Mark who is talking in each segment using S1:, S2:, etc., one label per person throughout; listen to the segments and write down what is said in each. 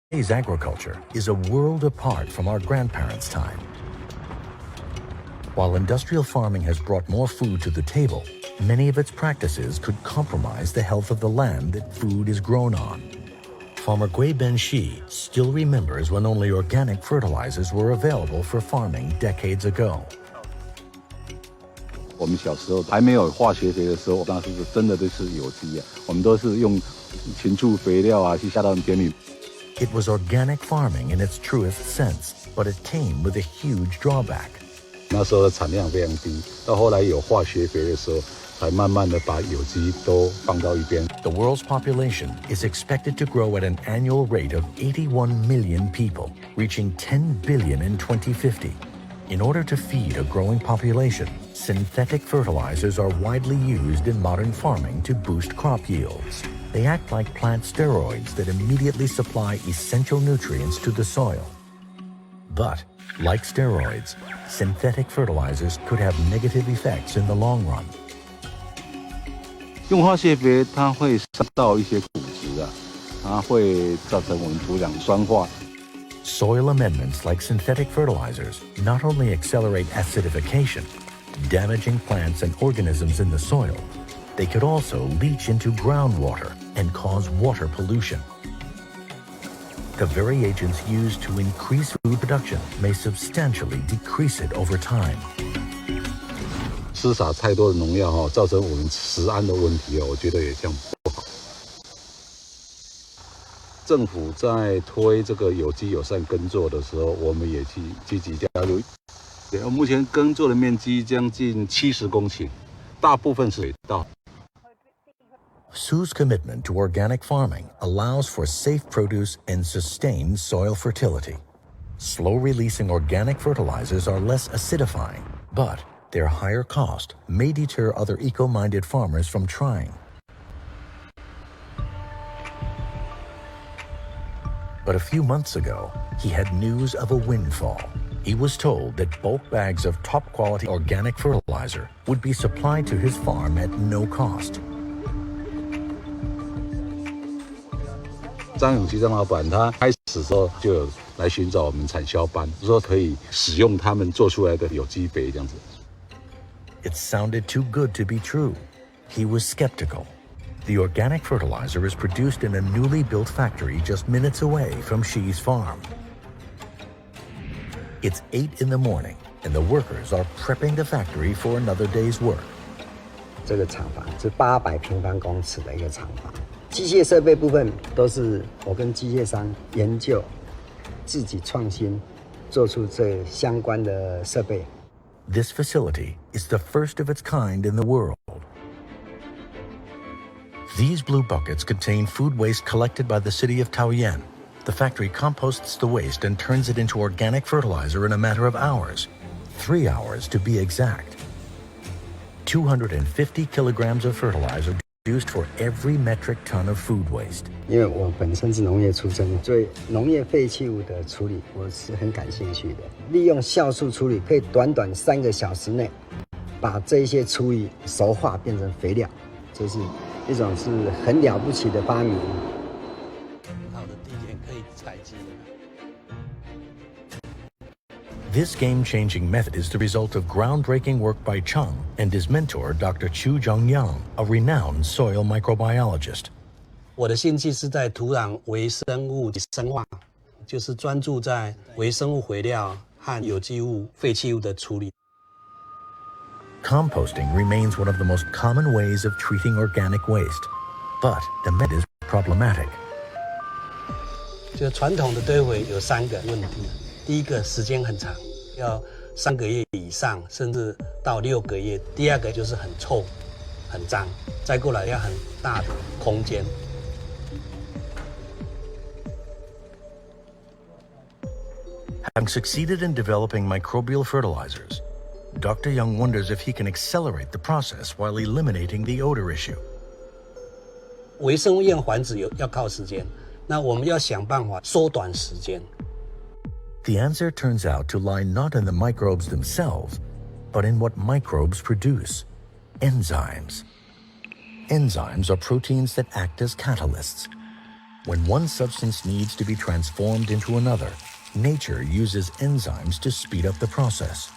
S1: Today's agriculture is a world apart from our grandparents' time. While industrial farming has brought more food to the table, many of its practices could compromise the health of the land that food is grown on. Farmer Gui Ben-Shi still remembers when only organic fertilizers were available for farming decades ago.
S2: 我们小时候还没有化学肥的时候，那是真的都是有机啊，我们都是用禽畜肥料啊去下到田里。
S1: It was organic farming in its truest sense, but it came with a huge drawback.
S2: 那时候的产量非常低，到后来有化学肥的时候，才慢慢的把有机都放到一边。
S1: The world's population is expected to grow at an annual rate of 81 million people, reaching 10 billion in 2050. In order to feed a growing population, synthetic fertilizers are widely used in modern farming to boost crop yields. They act like plant steroids that immediately supply essential nutrients to the soil. But, like steroids, synthetic fertilizers could have negative effects in the long run.
S2: 用化学肥，它会伤到一些骨质啊，它会造成我们土壤酸化。
S1: Soil amendments like synthetic fertilizers not only accelerate acidification, damaging plants and organisms in the soil, they could also leach into groundwater and cause water pollution. The very agents used to increase food production may substantially decrease it over time.
S2: 施洒太多的农药造成我们食安的问题我觉得也这样不好。政府在推这个有机友善耕作的时候，我们也去积极加入。对，目前耕作的面积将近70公顷，大部分是水稻。
S1: Sue's commitment to organic farming allows for safe produce and sustained soil fertility. Slow-releasing organic fertilizers are less acidifying, but their higher cost may deter other eco-minded farmers from trying. But a few months ago, he had news of a windfall. He was told that bulk bags of top-quality organic fertilizer would be supplied to his farm at no cost.
S2: 张永基张老板他开始的时候就有来寻找我们产销班，说可以使用他们做出来的有机肥这样子。
S1: It sounded too good to be true. He was skeptical. The organic fertilizer is produced in a newly built factory just minutes away from Shi's farm. It's 8 in the morning, and the workers are prepping the factory for another day's work.
S3: 这个厂房是800平方公尺的一个厂房。 机械设备部分都是我跟机械商研究，自己创新，做出这相关的设备。
S1: This facility is the first of its kind in the world. These blue buckets contain food waste collected by the city of Taiwan. The factory composts the waste and turns it into organic fertilizer in a matter of hours, 3 hours to be exact. 250 kilograms of fertilizer used for every metric ton of food waste.
S3: 因为我本身是农业出身，对农业废弃物的处理我是很感兴趣的。利用酵素处理，可以短短3个小时内，把这些厨余熟化变成肥料，这是一种是很了不起的发明。
S4: 很好的地点可以采集。
S1: This game-changing method is the result of groundbreaking work by Cheng and his mentor, Dr. Chu Zhongyang, a renowned soil microbiologist.
S4: 我的兴趣是在土壤微生物生化，就是专注在微生物肥料和有机物、废弃物的处理。
S1: Composting remains one of the most common ways of treating organic waste, but the method is problematic.
S4: 就传统的堆肥有3个问题，第一个时间很长，要3个月以上，甚至到6个月。第二个就是很臭、很脏，再过来要很大的空间。
S1: Having succeeded in developing microbial fertilizers, Dr. Young wonders if he can accelerate the process while eliminating the odor issue.
S4: 微生物验繁殖要靠时间，那我们要想办法缩短时间。
S1: The answer turns out to lie not in the microbes themselves, but in what microbes produce: enzymes. Enzymes are proteins that act as catalysts. When one substance needs to be transformed into another, nature uses enzymes to speed up the process.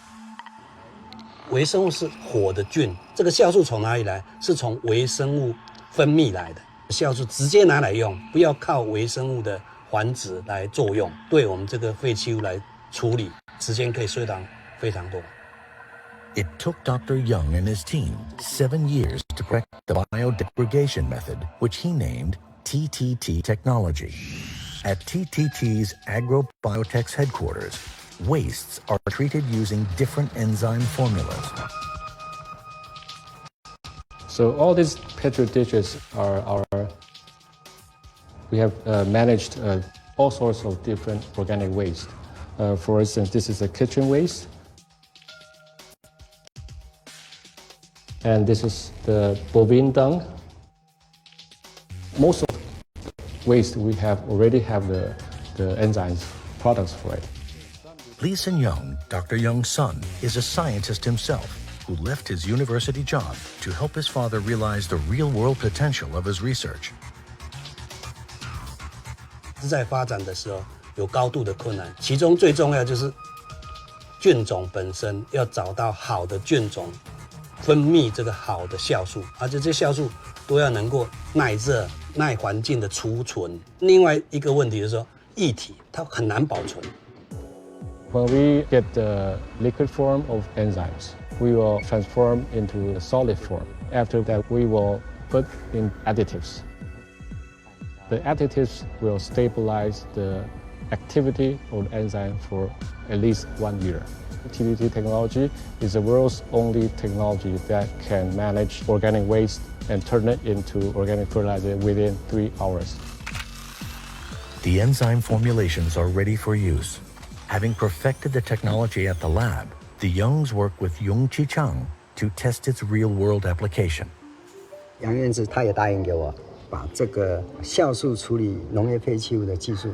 S4: 微生物是火的菌，这个酵素从哪里来？是从微生物分泌来的。酵素直接拿来用，不要靠微生物的繁殖来作用，对我们这个废弃物来处理，时间可以缩短非常多。
S1: It took Dr. Young and his team 7 years to correct the biodegradation method, which he named TTT technology. At TTT's AgroBiotech's headquarters, wastes are treated using different enzyme formulas.
S5: So all these petri dishes we have managed all sorts of different organic waste. For instance, this is a kitchen waste. And this is the bovine dung. Most of waste we already have the enzymes products for it.
S1: Lee Sin-young, Dr. Young's son, is a scientist himself who left his university job to help his father realize the real-world potential of his research.
S4: 在发展的时候有高度的困难，其中最重要就是菌种本身要找到好的菌种，分泌这个好的酵素，而且这酵素都要能够耐热、耐环境的储存。另外一个问题就是说，液体它很难保存。
S5: When we get the liquid form of enzymes, we will transform into a solid form. After that, we will put in additives. The additives will stabilize the activity of the enzyme for at least 1 year. TTT technology is the world's only technology that can manage organic waste and turn it into organic fertilizer within 3 hours.
S1: The enzyme formulations are ready for use. Having perfected the technology at the lab, the Youngs work with Yung Chi Chang to test its real-world application.
S3: 杨院士他也答应给我，把这个酵素处理农业废弃物的技术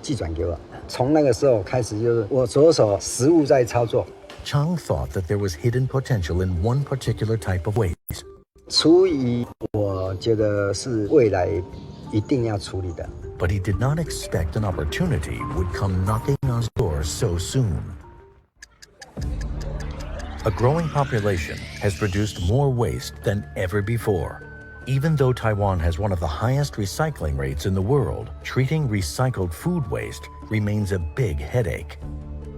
S3: 寄转给我。从那个时候开始，就是我着手实物在操作。
S1: Chang thought that there was hidden potential in one particular type of waste.
S3: 厨余，我觉得是未来一定要处理的。
S1: But he did not expect an opportunity would come knocking on his door so soon. A growing population has produced more waste than ever before. Even though Taiwan has one of the highest recycling rates in the world, treating recycled food waste remains a big headache.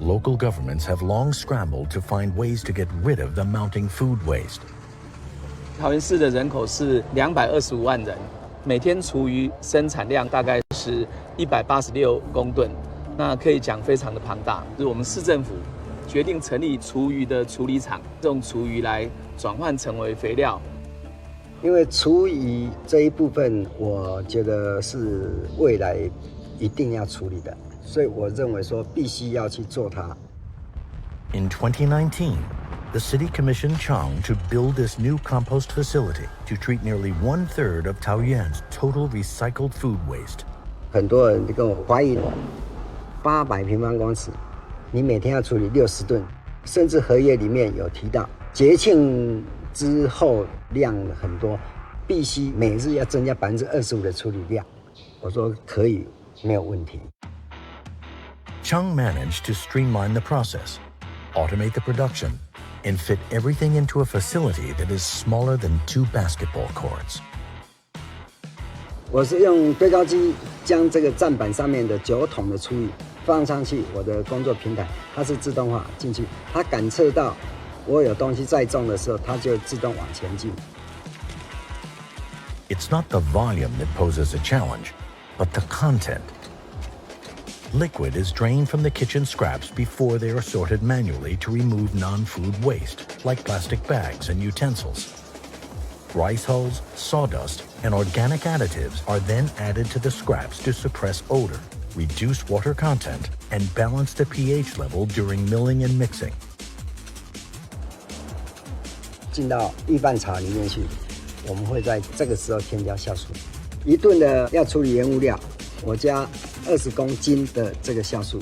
S1: Local governments have long scrambled to find ways to get rid of the mounting food waste.
S6: 桃园市的人口是225万人，每天厨余生产量大概是186公吨，那可以讲非常的庞大。就是我们市政府决定成立厨余的处理厂，用厨余来转换成为肥料。
S3: 因为厨余这一部分，我觉得是未来一定要处理的，所以我认为说必须要去做它。
S1: In 2019, the city commissioned Chang to build this new compost facility to treat nearly 1/3 of Taoyuan's total recycled food waste.
S3: 很多人就跟我怀疑我，800平方公尺，你每天要处理60吨，甚至合约里面有提到节庆之后量很多，必须每日要增加25%的处理量。我说可以，没有问题。
S1: Chang managed to streamline the process, automate the production, and fit everything into a facility that is smaller than 2 basketball courts.
S3: 我是用堆高机将这个站板上面的9桶的厨余放上去，我的工作平台它是自动化进去，它感测到我有东西在重的时候，它就自动往前进。
S1: It's not the volume that poses a challenge, but the content. Liquid is drained from the kitchen scraps before they are sorted manually to remove non-food waste, like plastic bags and utensils. Rice hulls, sawdust, and organic additives are then added to the scraps to suppress odor, reduce water content, and balance the pH level during milling and mixing.
S3: 进到预拌槽里面去，我们会在这个时候添加酵素。1吨的要处理原物料，我加20公斤的这个酵素。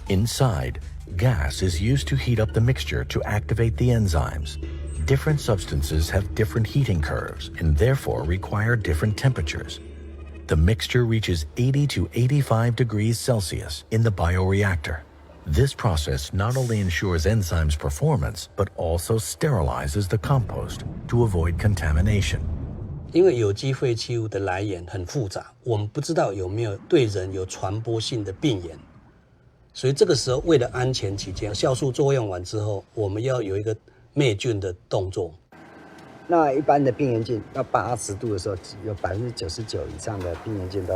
S1: Inside, gas is used to heat up the mixture to activate the enzymes. Different substances have different heating curves and therefore require different temperatures. the mixture reaches 80 to 85 degrees Celsius in the bioreactor. This process not only ensures enzymes' performance, but also sterilizes the compost to avoid contamination.
S4: 因为有机废弃物的来源很复杂，我们不知道有没有对人有传播性的病原，所以这个时候为了安全起见，酵素作用完之后，我们要有一个灭菌的动作。
S3: 那一般的病原菌到80度的时候，有99%以上的病原菌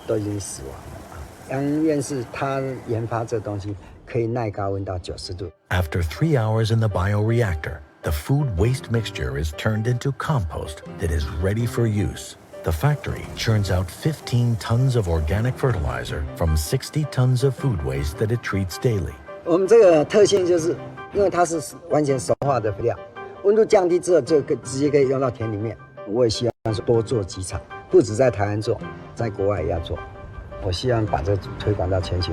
S3: 都已经死亡了。杨院士他研发这东西可以耐高温到90度。
S1: After 3 hours in the bioreactor, the food waste mixture is turned into compost that is ready for use. The factory churns out 15 tons of organic fertilizer from 60 tons of food waste that it treats daily.
S3: 我们这个特性就是，因为它是完全熟化的肥料。温度降低之后，就直接可以用到田里面。我也希望多做几场，不止在台湾做，在国外也要做。我希望把这推广到全球。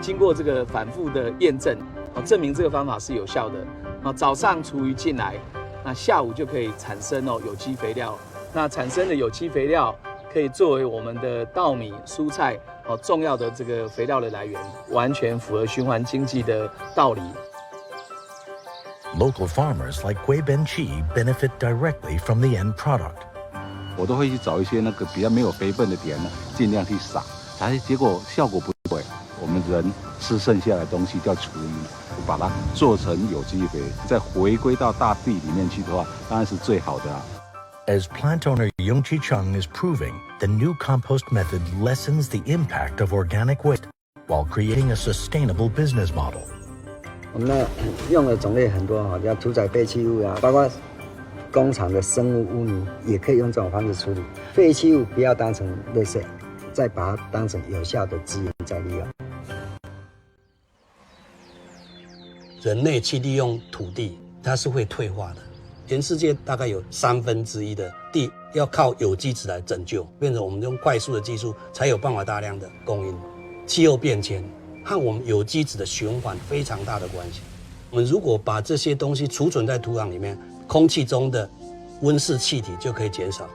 S6: 经过这个反复的验证，证明这个方法是有效的。早上厨余进来，那下午就可以产生有机肥料。那产生的有机肥料可以作为我们的稻米、蔬菜重要的这个肥料的来源，完全符合循环经济的道理。
S1: Local farmers like Gui Benqi benefit directly from the end product.
S2: 我都会去找一些那个比较没有肥分的田呢，尽量去撒，结果效果不对。我们人吃剩下的东西叫厨余，把它做成有机肥，再回归到大地里面去的话，当然是最好的啊。
S1: As plant owner Yongqi Chung is proving, the new compost method lessens the impact of organic waste while creating a sustainable business model.
S3: 我们那用的种类很多哈，像屠宰废弃物啊，包括工厂的生物污泥，也可以用这种方式处理。废弃物不要当成垃圾，再把它当成有效的资源再利用。
S4: 人类去利用土地，它是会退化的。全世界大概有1/3的地要靠有机质来拯救，变成我们用快速的技术才有办法大量的供应。气候变迁和我们有机质的循环非常大的关系。我们如果把这些东西储存在土壤里面，空气中的温室气体就可以减少，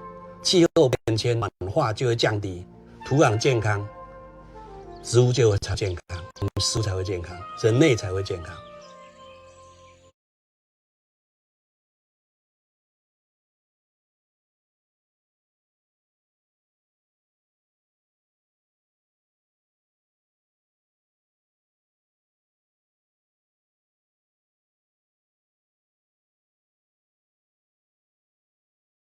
S4: 气候变迁暖化就会降低，土壤健康，植物就会健康，我们食物才会健康，人类才会健康。